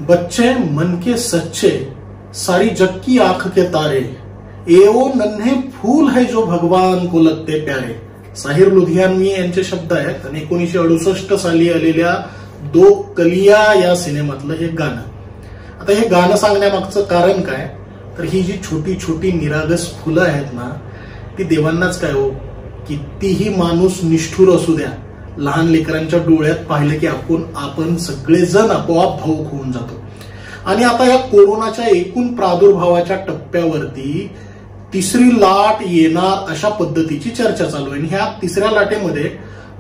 बच्चे मन के सच्चे, सारी जग की आंख के तारे, ए ओ नन्हे फूल है जो भगवान को लगते प्यारे. साहिर लुधियानवी यांचे शब्द आहेत आणि 1968 साली आलेल्या दो कलिया या सिनेमातलं हे गाणं. आता हे गाणं सांगण्यामागचं कारण काय, तर ही जी छोटी छोटी निरागस फुलं आहेत ना, ती देवांनाच काय हो, कितीही माणूस निष्ठुर असू द्या, लहान लेकरांच्या डोळ्यात पाहिलं की आपण सगळेजण आपोआप भावूक होऊन जातो. आणि आता या कोरोनाच्या एकूण प्रादुर्भावाच्या टप्प्यावरती तिसरी लाट येणार अशा पद्धतीची चर्चा चालू आहे. आणि ह्या तिसऱ्या लाटेमध्ये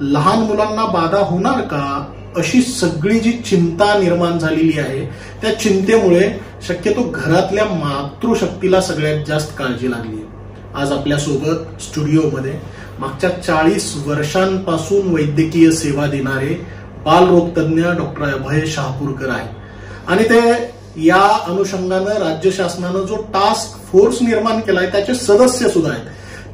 लहान मुलांना बाधा होणार का, अशी सगळी जी चिंता निर्माण झालेली आहे, त्या चिंतेमुळे शक्यतो घरातल्या मातृशक्तीला सगळ्यात जास्त काळजी लागली आहे. आज आपल्यासोबत स्टुडिओमध्ये मागच्या 40 वर्षांपासून वैद्यकीय सेवा देणारे बालरोगतज्ञ डॉक्टर अभय शहापूरकर आहे. आणि ते या अनुषंगानं राज्य शासनानं जो टास्क फोर्स निर्माण केलाय त्याचे सदस्य सुद्धा आहेत.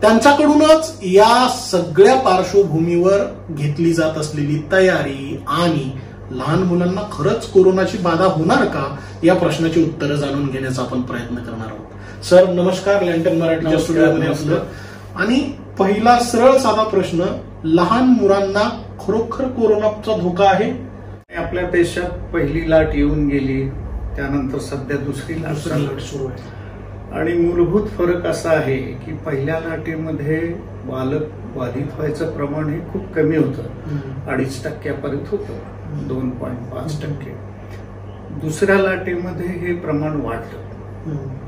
त्यांच्याकडूनच या सगळ्या पार्श्वभूमीवर घेतली जात असलेली तयारी आणि लहान मुलांना खरंच कोरोनाची बाधा होणार का या प्रश्नाची उत्तरं जाणून घेण्याचा आपण प्रयत्न करणार आहोत. सर नमस्कार, लँटन मराठीच्या स्टुडिओमध्ये आपलं. आणि पहिला सरळ साधा प्रश्न, लहान मुलांना खरोखर कोरोनाचा धोका आहे? आपल्या देशात पहिली लाट येऊन गेली, त्यानंतर सध्या दुसरी लाट सुरू आहे. आणि मूलभूत फरक असा आहे की पहिल्या लाटेमध्ये बालक बाधित व्हायचं प्रमाण हे खूप कमी होतं, 2.5% होतं, 2.5%. दुसऱ्या लाटेमध्ये हे प्रमाण वाढलं.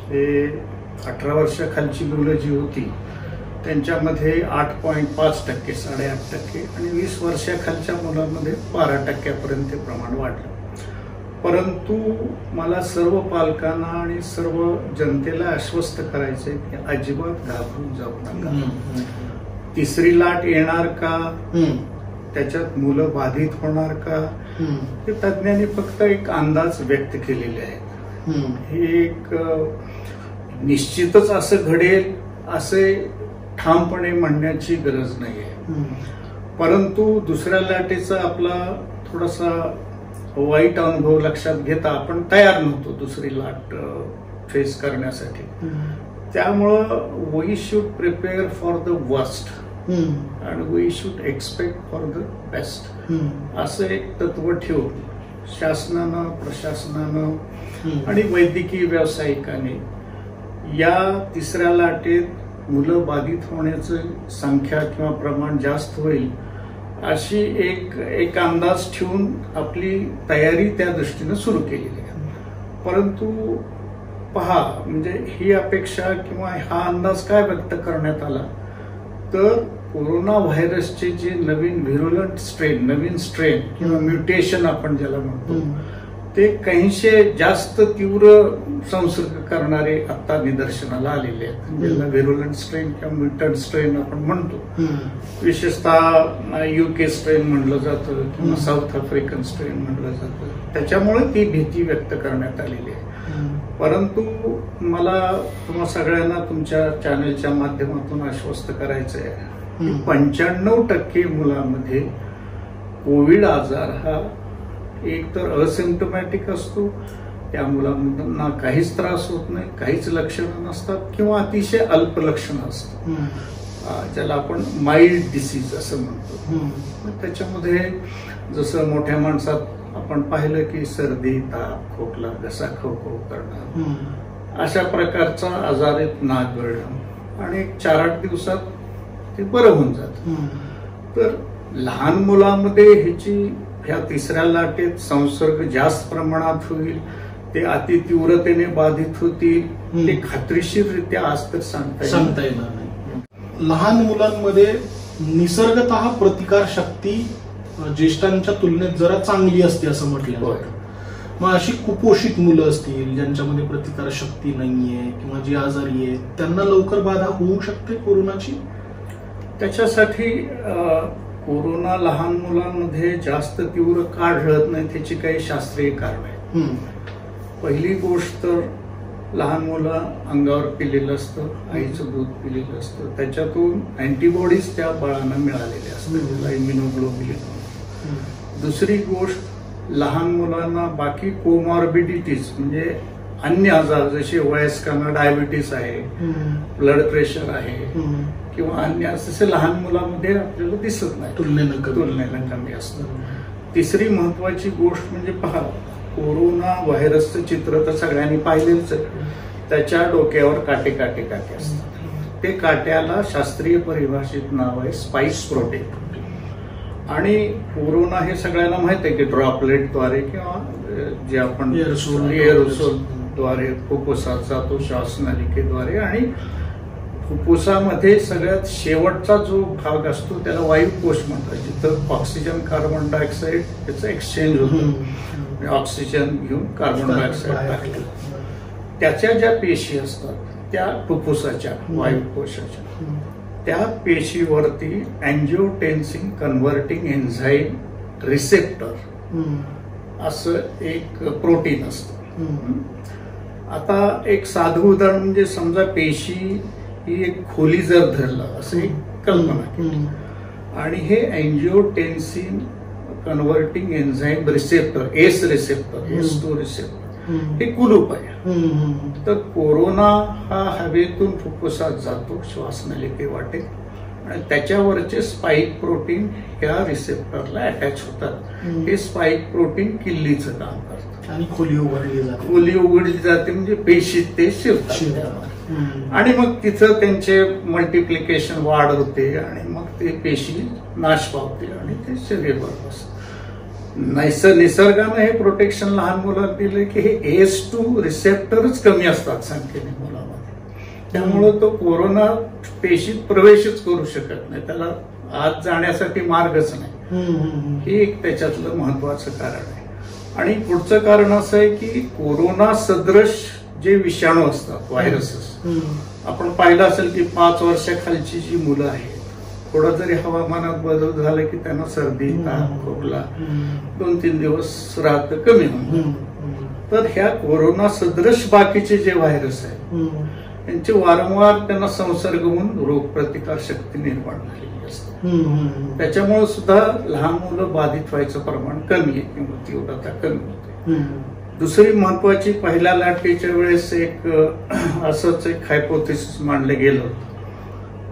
हे 18 वर्षाखालची मुलं जी होती त्यांच्यामध्ये 8.5%, 8.5%, आणि 20 वर्षाखालच्या मुलांमध्ये 12% प्रमाण वाढलं. परंतु मला सर्व पालकांना आणि सर्व जनतेला आश्वस्त करायचंय की अजिबात घाबरून जाऊ नका. तिसरी लाट येणार का, त्याच्यात मुलं बाधित होणार का, हे तज्ञांनी फक्त एक अंदाज व्यक्त केलेले आहेत. हे एक निश्चितच असं घडेल असे ठामपणे म्हणण्याची गरज नाहीये. परंतु दुसऱ्या लाटेचा आपला थोडासा वाईट अनुभव लक्षात घेता आपण तयार नव्हतो दुसरी लाट फेस करण्यासाठी. त्यामुळं we should prepare for the worst and we should expect for the best, असं एक तत्व ठेवून शासनानं, प्रशासनानं आणि वैद्यकीय व्यावसायिकांनी या तिसऱ्या लाटेत मुलं बाधित होण्याची संख्या किंवा प्रमाण जास्त होईल अशी एक अंदाज ठेवून आपली तयारी त्या दृष्टीनं सुरू केलेली आहे. परंतु पहा, म्हणजे ही अपेक्षा किंवा हा अंदाज काय व्यक्त करण्यात आला, तर कोरोना व्हायरसचे जे नवीन व्हिरुलंट स्ट्रेन, नवीन स्ट्रेन किंवा म्युटेशन आपण ज्याला म्हणतो, ते काहीशे जास्त तीव्र संसर्ग करणारे आता निदर्शनाला आलेले आहेत, ज्याला व्हिरुलंट स्ट्रेन किंवा म्युटंट स्ट्रेन आपण म्हणतो. विशेषतः UK स्ट्रेन म्हणलं जातं किंवा साऊथ आफ्रिकन स्ट्रेन म्हणलं जातं. त्याच्यामुळे ती भीती व्यक्त करण्यात आलेली आहे. परंतु मला तुम्हा सगळ्यांना तुमच्या चॅनलच्या माध्यमातून आश्वस्त करायचं आहे की 95% मुलांमध्ये कोविड आजार हा एक तर असिम्प्टोमॅटिक असतो, त्या मुलांना काहीच त्रास होत नाही, काहीच लक्षणं नसतात किंवा अतिशय अल्प लक्षणं असतात, ज्याला आपण माइल्ड डिसीज असं म्हणतो. त्याच्यामध्ये जसं मोठ्या माणसात आपण पाहिलं की सर्दी, ताप, खोकला, घसा खवखव करणं, अशा प्रकारचा आजार नाक गळणं आणि 4-8 दिवसात ते बरं होऊन जातं. तर लहान मुलांमध्ये ह्या तिसऱ्या लाटेत संसर्ग जास्त प्रमाणात होईल, ते अति तीव्रतेने बाधित होतील, ते खात्रीशीररित्या आज तर सांगता येणार नाही. लहान मुलांमध्ये निसर्गतः प्रतिकार शक्ती ज्येष्ठांच्या तुलनेत जरा चांगली असते असं म्हटलं जातं. मग अशी कुपोषित मुलं असतील ज्यांच्यामध्ये प्रतिकार शक्ती नाहीये किंवा जी आजारी आहेत, त्यांना लवकर बाधा होऊ शकते कोरोनाची? त्याच्यासाठी कोरोना लहान मुलांमध्ये जास्त तीव्र का ढळत नाही त्याची काही शास्त्रीय कारण आहे. पहिली गोष्ट तर लहान मुलं अंगावर पिलेलं असतं, आईचं दूध पिलेलं असतं, त्याच्यातून अँटीबॉडीज त्या बाळांना मिळालेल्या असतात, इम्युनोग्लोब्युलिन. दुसरी गोष्ट लहान मुलांना बाकी कोमॉर्बिडिटीज म्हणजे अन्य आजार जसे वयस्कांना डायबिटीस आहे, ब्लड प्रेशर आहे किंवा अन्य असे लहान मुलांमध्ये आपल्याला दिसत नाही, तुलनेनं कमी असतं. तिसरी महत्वाची गोष्ट म्हणजे पहा, कोरोना व्हायरसचं चित्र तर सगळ्यांनी पाहिलेच आहे. त्याच्या डोक्यावर काटे काटे काटे असतात. ते काट्याला शास्त्रीय परिभाषित नाव आहे स्पाइक प्रोटीन. आणि कोरोना हे सगळ्यांना माहित आहे की ड्रॉपलेटद्वारे किंवा जे आपण एअरोसोलद्वारे फुफ्फुसात जातो, श्वासनलिकेद्वारे. आणि फुफ्फुसामध्ये सगळ्यात शेवटचा जो भाग असतो त्याला वायुकोश म्हणतात, जिथं ऑक्सिजन कार्बन डायऑक्साईड याचं एक्सचेंज होतं. ऑक्सिजन घेऊन कार्बन डायऑक्साईड टाकलं. त्याच्या ज्या पेशी असतात त्या फुफ्फुसाच्या वायुकोशाच्या, त्या पेशीवरती अँजिओटेन्सिन कन्व्हर्टिंग एन्झाईम रिसेप्टर असं एक प्रोटीन असतं. आता एक साधं उदाहरण म्हणजे समजा पेशी ही एक खोली जर धरलं असं एक कल्पना केली आणि हे angiotensin converting enzyme receptor S2 receptor हे कुलूप आहे. तर कोरोना हा हवेतून फुफ्फुसात जातो श्वासनलिके वाटे आणि त्याच्यावरचे स्पाइक प्रोटीन ह्या रिसेप्टरला अटॅच होतात. हे स्पाइक प्रोटीन किल्लीचं काम करतात आणि खोली उघडली जाते म्हणजे पेशीत ते शिरतात आणि मग तिथं त्यांचे मल्टिप्लिकेशन वाढ होते आणि मग ते पेशी नाश पावते आणि ते शरीरभर बसतात. निसर्गानं हे प्रोटेक्शन लहान मुलांना दिले की हे S2 रिसेप्टरच कमी असतात संख्येने मुलांमध्ये. त्यामुळं तो कोरोना पेशीत प्रवेशच करू शकत नाही, त्याला आत जाण्यासाठी मार्गच नाही. हे एक त्याच्यातलं महत्वाचं कारण आहे. आणि पुढचं कारण असं आहे की कोरोना सदृश जे विषाणू असतात, व्हायरसेस, आपण पाहिलं असेल की 5 वर्षाखालची जी मुलं आहेत, थोडं जरी हवामानात बदल झाला की त्यांना सर्दी, ताप, खोकला 2-3 दिवस राहतं कमी होऊन. तर ह्या कोरोना सदृश बाकीचे जे व्हायरस आहेत त्यांचे वारंवार त्यांना संसर्ग होऊन रोगप्रतिकार शक्ती निर्माण झालेली असते. त्याच्यामुळे सुद्धा लहान मुलं बाधित व्हायचं प्रमाण कमी आहे किंवा तीव्रता कमी होते. दुसरी महत्वाची, पहिल्या लाटेच्या वेळेस एक असंच एक हायपोथेसिस मांडलं गेलं होतं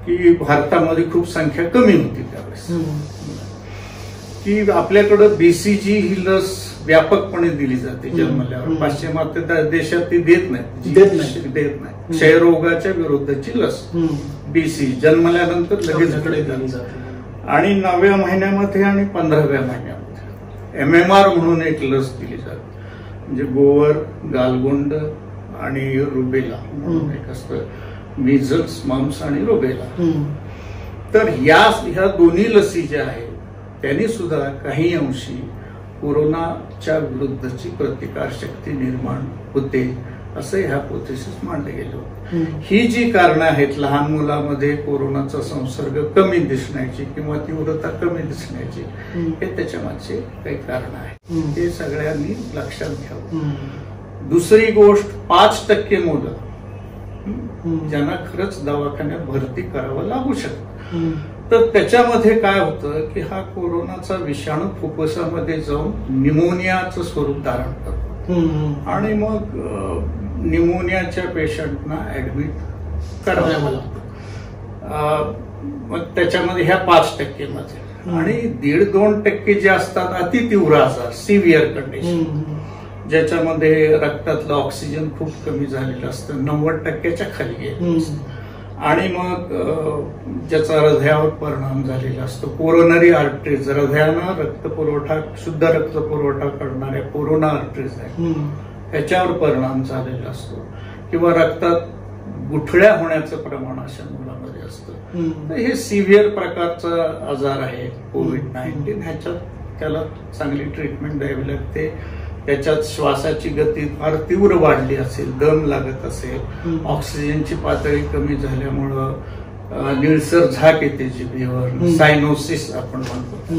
की भारतामध्ये खूप संख्या कमी होती त्यावेळेस, की आपल्याकडं BCG ही लस व्यापकपणे दिली जाते जन्मल्यावर. पाश्चिमात्य देशात ती देत नाही. क्षयरोगाच्या विरुद्धची लस BCG जन्मल्यानंतर लगेच दिली जाते. आणि 9व्या महिन्यामध्ये आणि 15व्या महिन्यामध्ये MMR म्हणून एक लस दिली जाते, म्हणजे गोवर, गालगुंड आणि रुबेला म्हणून एक असतं, मिझल्स, मम्स आणि रुबेला. तर ह्या दोन्ही लसी ज्या आहेत त्यांनी सुद्धा काही अंशी कोरोनाच्या विरुद्धची प्रतिकार शक्ती निर्माण होते असं ह्या हायपोथेसिस मांडले गेले होते. ही जी कारणं आहेत लहान मुलांमध्ये कोरोनाचा संसर्ग कमी दिसण्याची किंवा तीव्रता कमी दिसण्याची, हे त्याच्या मागचे काही कारण आहेत. हे सगळ्यांनी लक्षात घ्यावं. दुसरी गोष्ट, 5% मुलं ज्यांना खरंच दवाखान्यात भरती करावं लागू शकतं. तर त्याच्यामध्ये काय होतं की हा कोरोनाचा विषाणू फुफ्फुसामध्ये जाऊन निमोनियाचं स्वरूप धारण करतो आणि मग निमोनियाच्या पेशंटना ऍडमिट करावं लागतं. मग त्याच्यामध्ये ह्या 5% मध्ये आणि 1.5-2% जे असतात अतितीव्र आजार, सिव्हिअर कंडिशन, ज्याच्यामध्ये रक्तातलं ऑक्सिजन खूप कमी झालेलं असतं, 90%च्या खाली गेलं असतं आणि मग ज्याचा हृदयावर परिणाम झालेला असतो. कोरोनरी आर्टरीज, हृदयानं रक्तपुरवठा, शुद्ध रक्तपुरवठा करणाऱ्या कोरोना आर्टरीज आहेत, त्याच्यावर परिणाम झालेला असतो किंवा रक्तात गुठळ्या होण्याचं प्रमाण अशा मुलांमध्ये असतं. तर हे सिव्हिअर प्रकारचा आजार आहे कोविड-19. ह्याच्यात त्याला चांगली ट्रीटमेंट द्यावी लागते. त्याच्यात श्वासाची गती फार तीव्र वाढली असेल, दम लागत असेल, ऑक्सिजनची पातळी कमी झाल्यामुळं निळसर झाक येते जिभेवर, सायनोसिस आपण म्हणतो,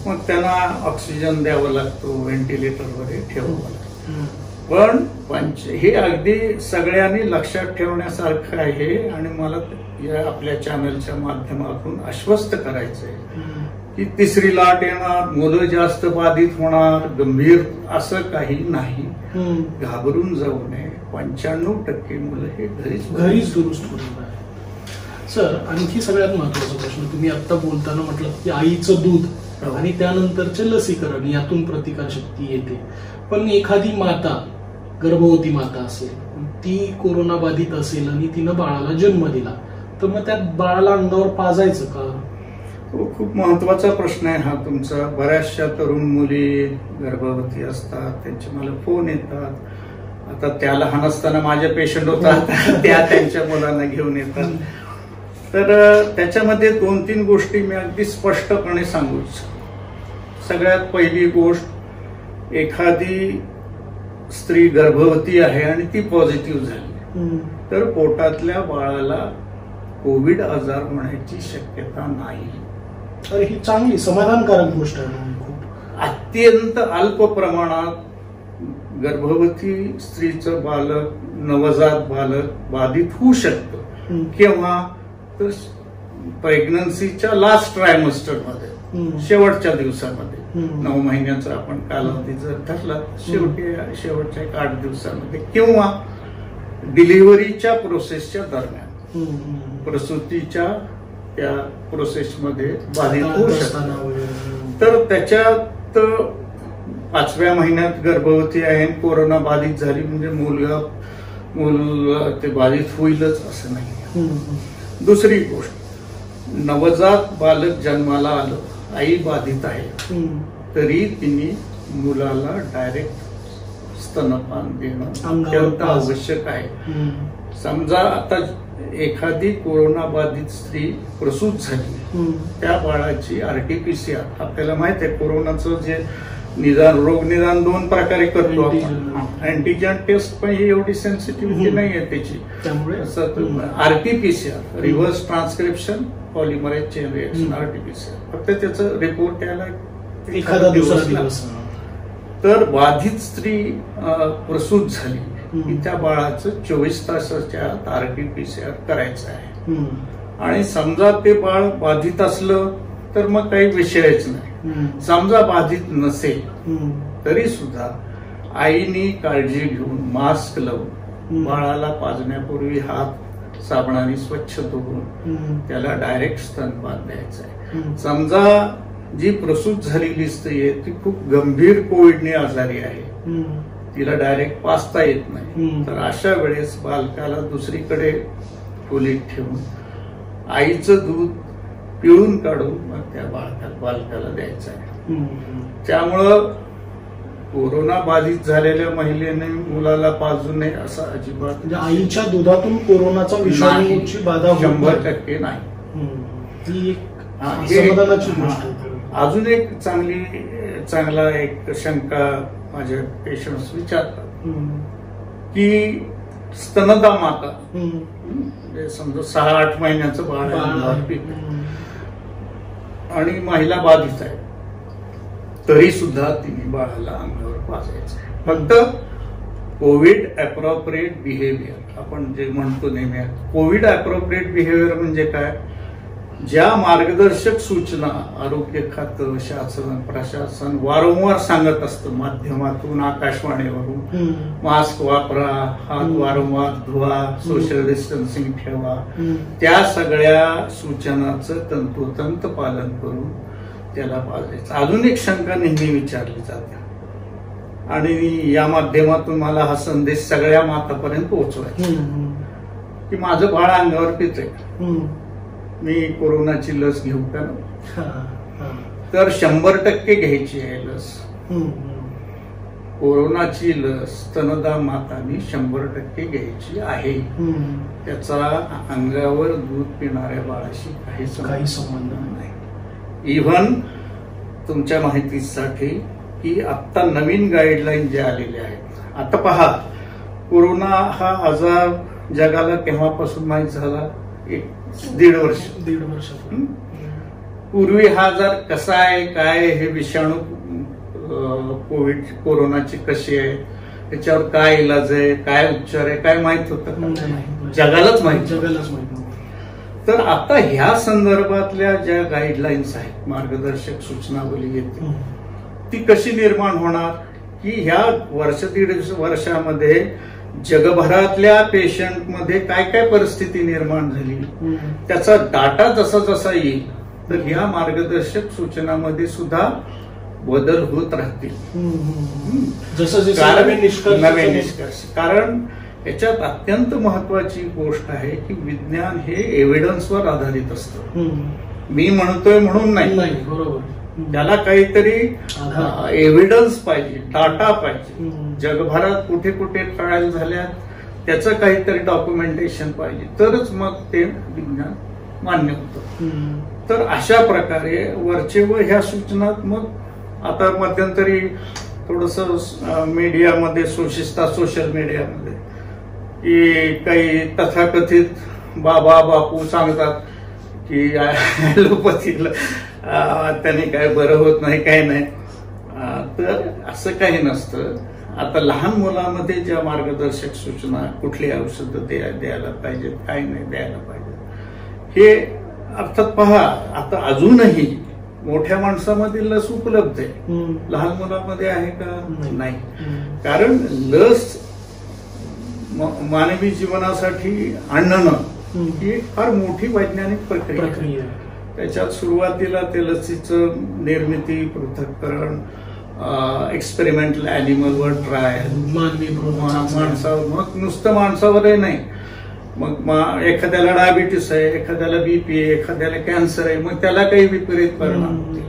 मग त्यांना ऑक्सिजन द्यावं लागतो, व्हेंटिलेटरवर ठेवावं लागतं. पण हे अगदी सगळ्यांनी लक्षात ठेवण्यासारखं आहे आणि मला या आपल्या चॅनलच्या माध्यमातून आश्वस्त करायचंय की तिसरी लाट येणार, मुलं जास्त बाधित होणार, गंभीर असं काही नाही. घाबरून जाऊ नये. 95% मुलं हे घरीच दुरुस्त होणार आहे. सर, आणखी सगळ्यात महत्वाचा प्रश्न, तुम्ही आता बोलताना म्हटलं की आईचं दूध आणि त्यानंतरचे लसीकरण यातून प्रतिकारशक्ती येते. पण एखादी माता, गर्भवती माता असेल, ती कोरोना बाधित असेल आणि तिनं बाळाला जन्म दिला, तर मग त्या बाळाला अंगावर पाजायचं का? खूप महत्वाचा प्रश्न आहे हा तुमचा. बऱ्याचशा तरुण मुली गर्भवती असतात, त्यांचे मला फोन येतात. आता त्या लहान असताना माझ्या पेशंट होतात, त्या त्यांच्या मुलांना घेऊन येतात. तर त्याच्यामध्ये 2-3 गोष्टी मी अगदी स्पष्टपणे सांगू इच्छितो. सगळ्यात पहिली गोष्ट, एखादी स्त्री गर्भवती आहे आणि ती पॉझिटिव्ह झाली तर पोटातल्या बाळाला कोविड आजार होण्याची शक्यता नाही. अरे, ही चांगली समाधानकारक गोष्ट आहे. अत्यंत अल्प प्रमाणात गर्भवती स्त्रीचं बालक, नवजात बालक बाधित होऊ शकतं. केव्हा? तर प्रेग्नन्सीच्या लास्ट ट्रायमेस्टर मध्ये, शेवटच्या दिवसामध्ये. 9 महिन्याचा आपण कालावधी जर धरला, शेवटच्या 8 दिवसामध्ये, किंवा डिलिव्हरीच्या प्रोसेसच्या दरम्यान, प्रसूतीच्या त्या प्रोसेसमध्ये बाधित होऊ शकतात. तर त्याच्यात 5व्या महिन्यात गर्भवती आहे, कोरोना बाधित झाली म्हणजे मुलगा ते बाधित होईलच असं नाही. दुसरी गोष्ट, नवजात बालक जन्माला आलं, आई बाधित आहे, तरी तिने मुलाला डायरेक्ट स्तनपान देणं अत्यंत आवश्यक आहे. समजा आता एखादी कोरोना बाधित स्त्री प्रसूत झाली, त्या बाळाची RT-PCR, आपल्याला माहित आहे कोरोनाचं जे निदान, रोग निदान 2 प्रकारे करतो आपण. अँटीजन टेस्ट पण ही एवढी सेन्सिटिव्हिटी नाही आहे त्याची, त्यामुळे RT-PCR, reverse transcription polymerase chain reaction, RT-PCR, फक्त त्याचा रिपोर्ट यायला एखादा दिवस. तर बाधित स्त्री प्रसूत झाली की त्या बाळाचं 24 तासाच्या आत RT-PCR करायचं आहे. आणि समजा ते बाळ बाधित असलं तर मग काही विषयच नाही. समजा बाधित नसेल तरी सुद्धा आईनी काळजी घेऊन, मास्क लावून, बाळाला पाजण्यापूर्वी हात साबणाने स्वच्छ धुवून त्याला डायरेक्ट स्तनपान द्यायचं आहे. समजा जी प्रसूत झालेली स्त्री आहे ती खूप गंभीर कोविडने आजारी आहे, तिला डायरेक्ट पाजता येत नाही, तर अशा वेळेस बालकाला दुसरीकडे खोलीत ठेवून आईचं दूध पिळून काढून मग त्या बालकाला द्यायचं आहे. त्यामुळं कोरोना बाधित झालेल्या महिलेने मुलाला पाजू नये असं अजिबात, म्हणजे आईच्या दुधातून कोरोनाचा विषाणूची बाधा 100% नाही. ही एक समाधानाची गोष्ट. अजून एक चांगला एक शंका माझ्या पेशंट्स विचारतात की स्तनदा माता, समजा 6-8 महिन्याचं बाळ आणि महिला बाधित आहे, तरी सुद्धा तिने बाळाला अंगावर पाजायचं आहे. फक्त कोविड अप्रोप्रिएट बिहेवियर आपण जे म्हणतो नेहमी. कोविड अप्रोप्रिएट बिहेवियर म्हणजे काय? ज्या मार्गदर्शक सूचना आरोग्य खातं, शासन, प्रशासन वारंवार सांगत असतं माध्यमातून, आकाशवाणीवरून, मास्क वापरा, हात वारंवार धुवा, सोशल डिस्टन्सिंग ठेवा, त्या सगळ्या सूचनाचं तंतोतंत पालन करून त्याला पाळायचं. अजून एक शंका नेहमी विचारली जाते आणि या माध्यमातून मला हा संदेश सगळ्या मातापर्यंत पोहोचवायचा की माझं बाळ अंगावर पितंय, मी कोरोनाची लस घेऊ का? तर 100% घ्यायची आहे लस. कोरोनाची लस स्तनदा मातांनी 100% घ्यायची आहे. त्याचा अंगावर दूध पिणाऱ्या बाळाशी काही संबंध नाही. इव्हन तुमच्या माहितीसाठी की आता नवीन गाईडलाईन जे आलेले आहेत, आता पहा, कोरोना हा आजार जगाला केव्हापासून माहीत झाला? 1.5 वर्ष. पूर्वी हा आजार कसा आहे, काय हे विषाणू कोरोनाची कशी आहे याच्यावर काय इलाज आहे, काय उपचार आहे, काय माहित होतं? जगालाच माहित नव्हतं. तर आता ह्या संदर्भातल्या ज्या गाईडलाईन्स आहेत, मार्गदर्शक सूचनावली येते, ती कशी निर्माण होणार की ह्या वर्ष दीड वर्षामध्ये जगभरातल्या पेशंटमध्ये काय काय परिस्थिती निर्माण झाली, त्याचा डाटा जसा जसा येईल तर ह्या मार्गदर्शक सूचनामध्ये सुद्धा बदल होत राहतील. नवीन निष्कर्ष. कारण याच्यात अत्यंत महत्वाची गोष्ट आहे की विज्ञान हे एव्हिडन्सवर आधारित असतं. मी म्हणतोय म्हणून नाही, बरोबर. त्याला काहीतरी एव्हिडन्स पाहिजे, डाटा पाहिजे. जगभरात कुठे कुठे ट्रायल झाल्यात त्याचं काहीतरी डॉक्युमेंटेशन पाहिजे, तरच मग ते विज्ञान मान्य होतं. तर अशा प्रकारे वरचेवर ह्या सूचनात मग आता मध्यंतरी थोडस मीडियामध्ये सोशल मीडियामध्ये की काही तथाकथित बाबा बापू सांगतात की ॲलोपॅथीला त्याने काय बरं होत नाही, काय नाही. तर असं काही नसतं. आता लहान मुलामध्ये ज्या मार्गदर्शक सूचना, कुठली औषधं द्यायला पाहिजेत, काय नाही द्यायला पाहिजे, हे अर्थात पहा. आता अजूनही मोठ्या माणसामध्ये लस उपलब्ध आहे, लहान मुलामध्ये आहे का? नाही. कारण लस मानवी जीवनासाठी आणणं ही एक फार मोठी वैज्ञानिक प्रक्रिया आहे. त्याच्यात सुरुवातीला ते लसीचं निर्मिती, पृथक्करण, एक्सपेरिमेंटल ॲनिमलवर ट्रायल, माणसावर, मग नुसतं माणसावरही नाही, मग एखाद्याला डायबिटीस आहे, एखाद्याला बीपी आहे, एखाद्याला कॅन्सर आहे, मग त्याला काही विपरीत परिणाम होतील.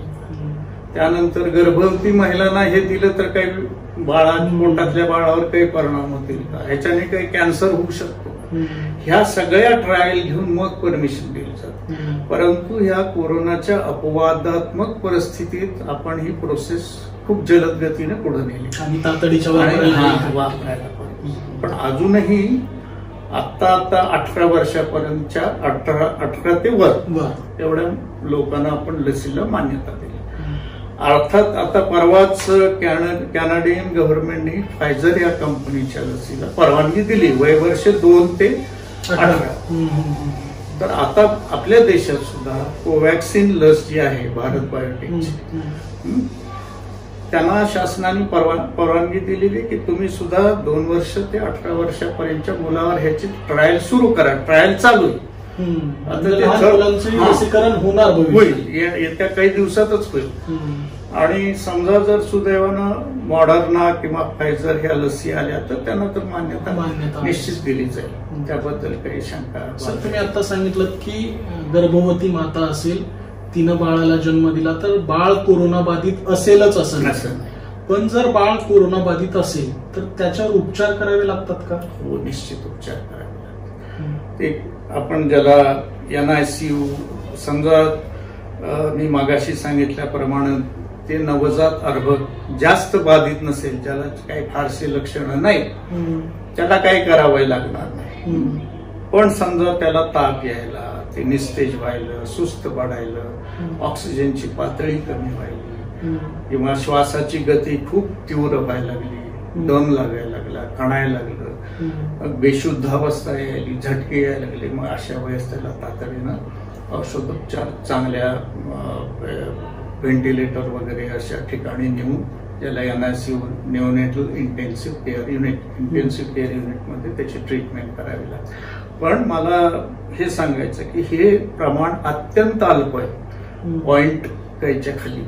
त्यानंतर गर्भवती महिलांना हे दिलं तर काही पोटातल्या बाळावर काही परिणाम होतील का, ह्याच्याने काही कॅन्सर होऊ शकतो. ह्या सगळ्या ट्रायल घेऊन मग परमिशन दिली जाते. परंतु ह्या कोरोनाच्या अपवादात्मक परिस्थितीत आपण ही प्रोसेस खूप जलद गतीने पुढे नेली आणि तातडीच्या वापरायला पाहिजे. पण अजूनही आता 18 वर्षापर्यंतच्या 18 ते वर एवढ्या लोकांना आपण लसीला मान्यता दिली. अर्थात आता परवाच कॅनडियन गव्हर्नमेंटने फायझर या कंपनीच्या लसीला परवानगी दिली, वयवर्ष 2 ते 18. तर आता आपल्या देशात सुद्धा कोवॅक्सिन लस जी आहे भारत बायोटेकची, त्यांना शासनाने परवानगी दिलेली की तुम्ही सुद्धा 2 वर्ष ते 18 वर्षापर्यंतच्या मुलावर ह्याची ट्रायल सुरू करा. ट्रायल चालू आहे. लसीकरण होणार होईल, येत्या काही दिवसातच होईल. आणि समजा जर सुदैवानं मॉडर्ना किंवा फायझर ह्या लसी आल्या तर त्यांना तर मान्यता निश्चित दिली जाईल, त्याबद्दल काही शंका. सर, तुम्ही आता सांगितलं की गर्भवती माता असेल, तिनं बाळाला जन्म दिला तर बाळ कोरोना बाधित असेलच असं नाही. पण जर बाळ कोरोना बाधित असेल तर त्याच्यावर उपचार करावे लागतात का? हो, निश्चित उपचार करावे लागतात. ते आपण ज्याला NICU, समजा मी मागाशी सांगितल्याप्रमाणे ते नवजात अर्भक जास्त बाधित नसेल, ज्याला काही फारसे लक्षणं नाही, त्याला काही करावं लागणार नाही. पण समजा त्याला ताप यायला, ते निस्तेज व्हायला, सुस्त पडायला, ऑक्सिजनची पातळी कमी व्हायली, किंवा श्वासाची गती खूप तीव्र व्हायला लागली, दम लागायला लागला, खणायला लागलं, बेशुद्ध अवस्था यायली, झटके यायला लागले, मग अशा वेळेस त्याला तातडीनं औषधोपचार चांगल्या व्हेंटिलेटर वगैरे अशा ठिकाणी नेऊन, ज्याला NICU निओनेटल इंटेन्सिव्ह केअर युनिटमध्ये त्याची ट्रीटमेंट करावी लागते. पण मला हे सांगायचं की हे प्रमाण अत्यंत अल्प आहे, 0.1 खाली.